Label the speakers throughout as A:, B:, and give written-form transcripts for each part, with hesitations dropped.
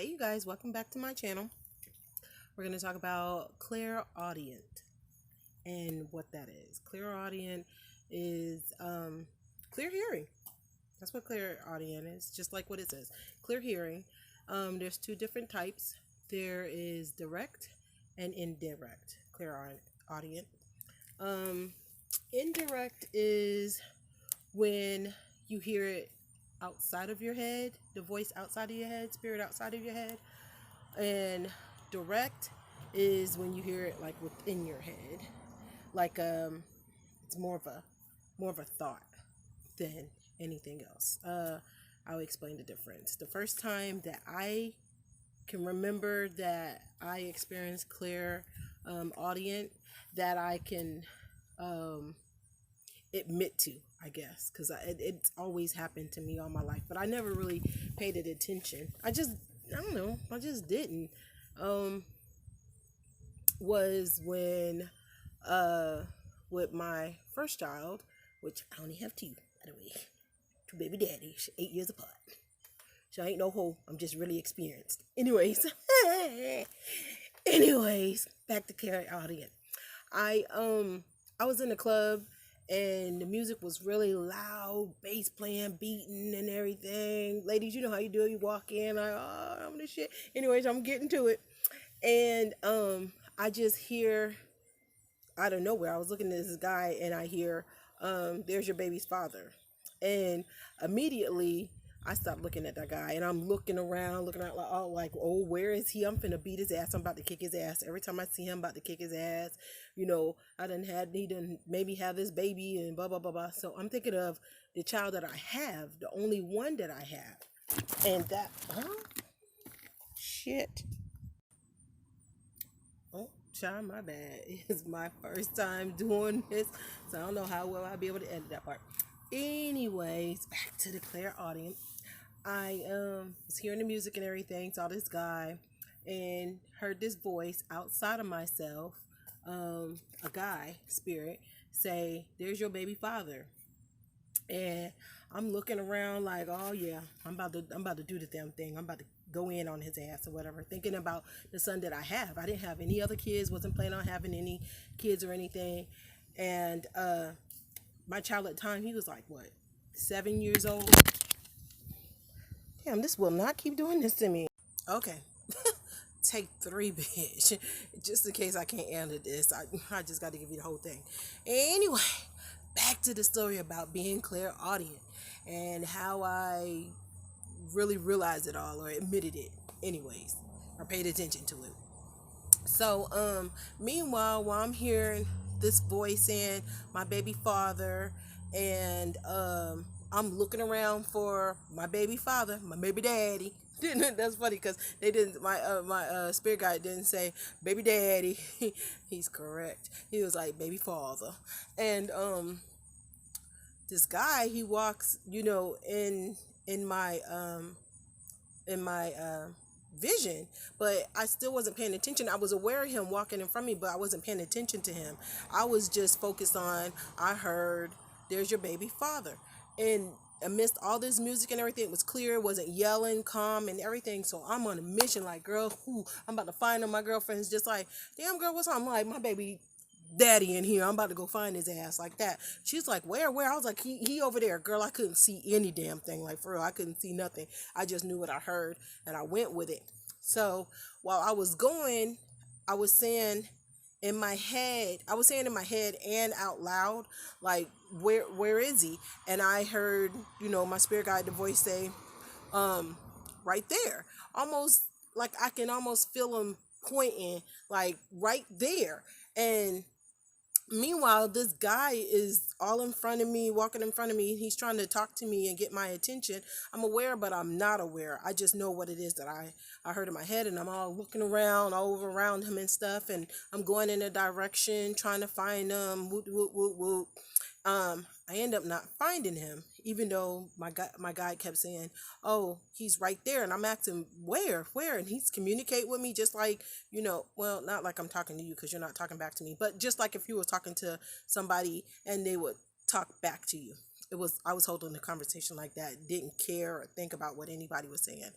A: Hey you guys, welcome back to my channel. We're going to talk about clairaudient and what that is. Clairaudient is clear hearing. That's what clairaudient is, just like what it says. Clear hearing. There's two different types. There is direct and indirect clairaudient. Indirect is when you hear it outside of your head, the voice outside of your head, spirit outside of your head. And direct is when you hear it like within your head, like it's more of a thought than anything else. I'll explain the difference. The first time that I can remember that I experienced clear audient, that I can admit to, I guess, because it's always happened to me all my life, but I never really paid it attention. I don't know, I just didn't. Was when with my first child, which I only have two, by the way, two baby daddies, 8 years apart. So I ain't no hoe, I'm just really experienced. Anyways, back to clairaudient. I was in a club and the music was really loud, bass playing, beating and everything. Ladies, you know how you do it. You walk in, like, oh, I'm the shit. Anyways, I'm getting to it. And I just hear out of nowhere, I was looking at this guy and I hear, there's your baby's father. And immediately I stopped looking at that guy and I'm looking around, looking out like, oh, where is he? I'm finna beat his ass. I'm about to kick his ass. Every time I see him, I'm about to kick his ass. You know, he done maybe have this baby and blah, blah, blah, blah. So I'm thinking of the child that I have, the only one that I have. And that, shit. Oh, child, my bad. It's my first time doing this, so I don't know how well I'll be able to edit that part. Anyways, back to the clairaudient. I was hearing the music and everything, saw this guy, and heard this voice outside of myself, a guy spirit, say, "There's your baby father." And I'm looking around like, oh yeah, I'm about to do the damn thing. I'm about to go in on his ass or whatever, thinking about the son that I have. I didn't have any other kids, wasn't planning on having any kids or anything. And my child at the time, he was like, what, 7 years old? Damn, this will not keep doing this to me. Okay. Take 3, bitch. Just in case I can't handle this, I just got to give you the whole thing. Anyway, back to the story about being clairaudient and how I really realized it all or admitted it anyways, or paid attention to it. So meanwhile, while I'm hearing this voice saying my baby father, and I'm looking around for my baby father, my baby daddy. That's funny because they didn't, my spirit guide didn't say baby daddy. He's correct. He was like baby father. And this guy, he walks, in my vision, but I still wasn't paying attention. I was aware of him walking in front of me, but I wasn't paying attention to him. I was just focused on, I heard, there's your baby father. And amidst all this music and everything, it was clear, it wasn't yelling, calm and everything. So I'm on a mission, like, girl, I'm about to find him. My girlfriend's just like, damn girl, what's up? I'm like, my baby daddy in here, I'm about to go find his ass, like that. She's like, where? I was like, he over there. Girl, I couldn't see any damn thing, like, for real, I couldn't see nothing. I just knew what I heard and I went with it. So while I was going, I was saying in my head and out loud, like, where is he? And I heard, my spirit guide, the voice say, right there, almost like I can almost feel him pointing, like right there. And meanwhile, this guy is all in front of me, walking in front of me. He's trying to talk to me and get my attention. I'm aware, but I'm not aware. I just know what it is that I heard in my head, and I'm all looking around, all over around him and stuff, and I'm going in a direction, trying to find him. Whoop, whoop, whoop, whoop. I end up not finding him, even though my guide kept saying, oh, he's right there. And I'm asking, where? And he's communicate with me just like, well, not like I'm talking to you because you're not talking back to me, but just like if you were talking to somebody and they would talk back to you. I was holding a conversation like that, didn't care or think about what anybody was saying.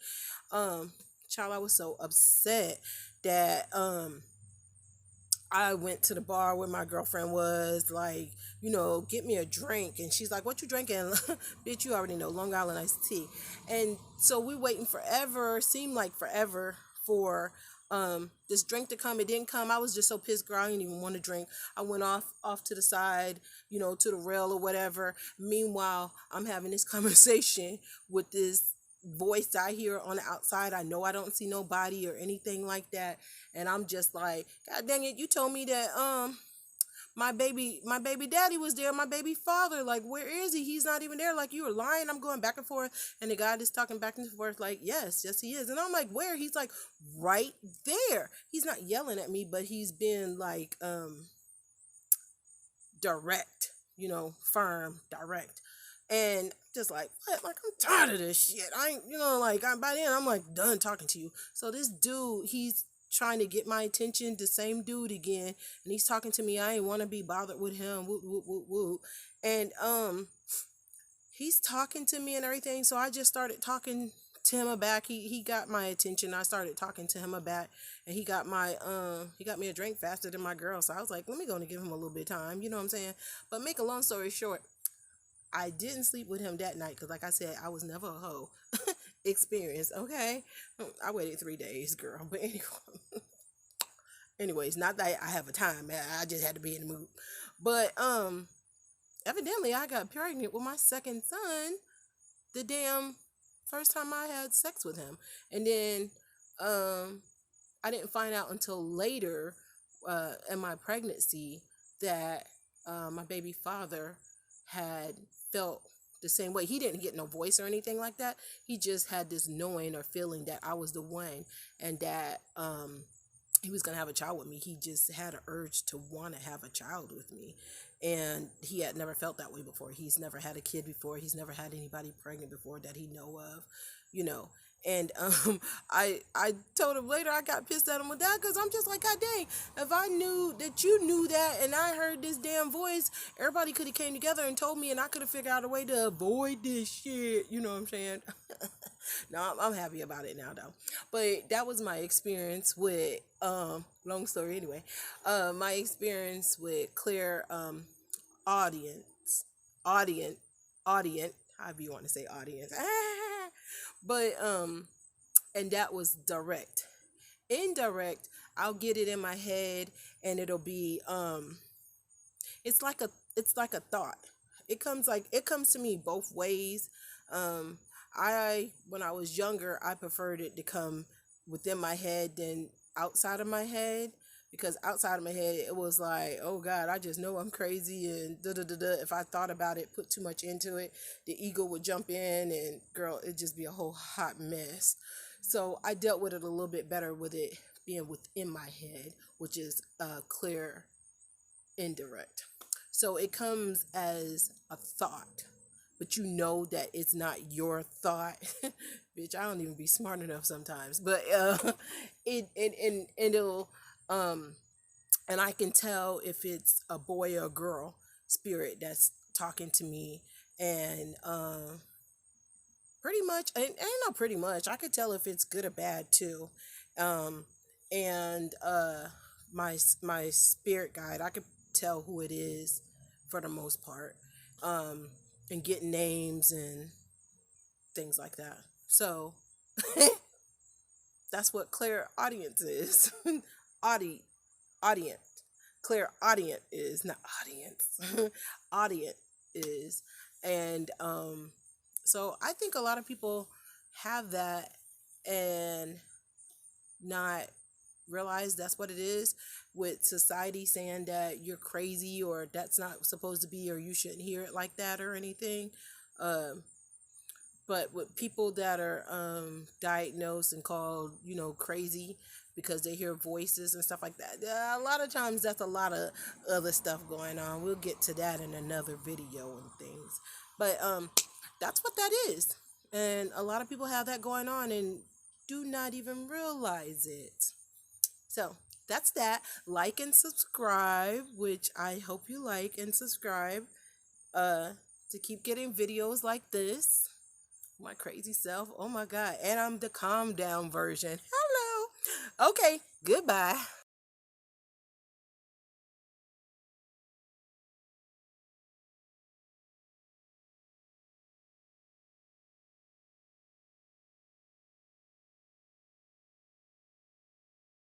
A: Child, I was so upset that I went to the bar where my girlfriend was, like, get me a drink. And she's like, what you drinking? Bitch, you already know, Long Island iced tea. And so we waiting forever, seemed like forever, for this drink to come. It didn't come. I was just so pissed, girl. I didn't even want to drink. I went off to the side, to the rail or whatever. Meanwhile, I'm having this conversation with this voice I hear on the outside. I know I don't see nobody or anything like that. And I'm just like, God dang it, you told me that my baby daddy was there, my baby father. Like, where is he? He's not even there. Like, you were lying. I'm going back and forth. And the guy just talking back and forth, like, yes, he is. And I'm like, where? He's like, right there. He's not yelling at me, but he's been like direct, firm, direct. And just like, what? Like, I'm tired of this shit. I ain't, by then I'm like done talking to you. So this dude, he's trying to get my attention, the same dude again, and he's talking to me. I ain't want to be bothered with him. Whoop, whoop, whoop, whoop. And he's talking to me and everything. So I just started talking to him back. He got my attention. I started talking to him back, and he got me a drink faster than my girl. So I was like, let me go and give him a little bit of time. You know what I'm saying? But make a long story short, I didn't sleep with him that night because, like I said, I was never a hoe. Experience, okay? I waited 3 days, girl. But anyways, not that I have a time. I just had to be in the mood. But evidently, I got pregnant with my second son the damn first time I had sex with him, and then I didn't find out until later in my pregnancy that my baby father had felt the same way. He didn't get no voice or anything like that. He just had this knowing or feeling that I was the one, and that he was going to have a child with me. He just had an urge to want to have a child with me. And he had never felt that way before. He's never had a kid before. He's never had anybody pregnant before that he know of, you know. And I told him later, I got pissed at him with that, because I'm just like, God dang, if I knew that you knew that and I heard this damn voice, everybody could have came together and told me, and I could have figured out a way to avoid this shit. You know what I'm saying? No, I'm happy about it now, though. But that was my experience with, long story anyway, my experience with clear audience, audient, audient, however you want to say audience. But and that was direct. Indirect, I'll get it in my head, and it'll be it's like a thought. It comes to me both ways. I when I was younger, I preferred it to come within my head than outside of my head, because outside of my head it was like, oh God, I just know I'm crazy, and da da da da. If I thought about it, put too much into it, the ego would jump in, and girl, it'd just be a whole hot mess. So I dealt with it a little bit better with it being within my head, which is clear indirect. So it comes as a thought, but you know that it's not your thought. Bitch, I don't even be smart enough sometimes. But it'll and I can tell if it's a boy or a girl spirit that's talking to me. And pretty much, and not pretty much, I could tell if it's good or bad too. um and my spirit guide, I could tell who it is for the most part, um and get names and things like that. So that's what clear audience is. Audi Audience. Clear audience is not audience. Audience is. And so I think a lot of people have that and not realize that's what it is, with society saying that you're crazy, or that's not supposed to be, or you shouldn't hear it like that or anything. Um, but with people that are diagnosed and called, crazy because they hear voices and stuff like that, a lot of times that's a lot of other stuff going on. We'll get to that in another video and things. But that's what that is. And a lot of people have that going on and do not even realize it. So that's that. Like and subscribe, which I hope you like and subscribe to keep getting videos like this. My crazy self. Oh my God. And I'm the calm down version. Hello. Okay. Goodbye.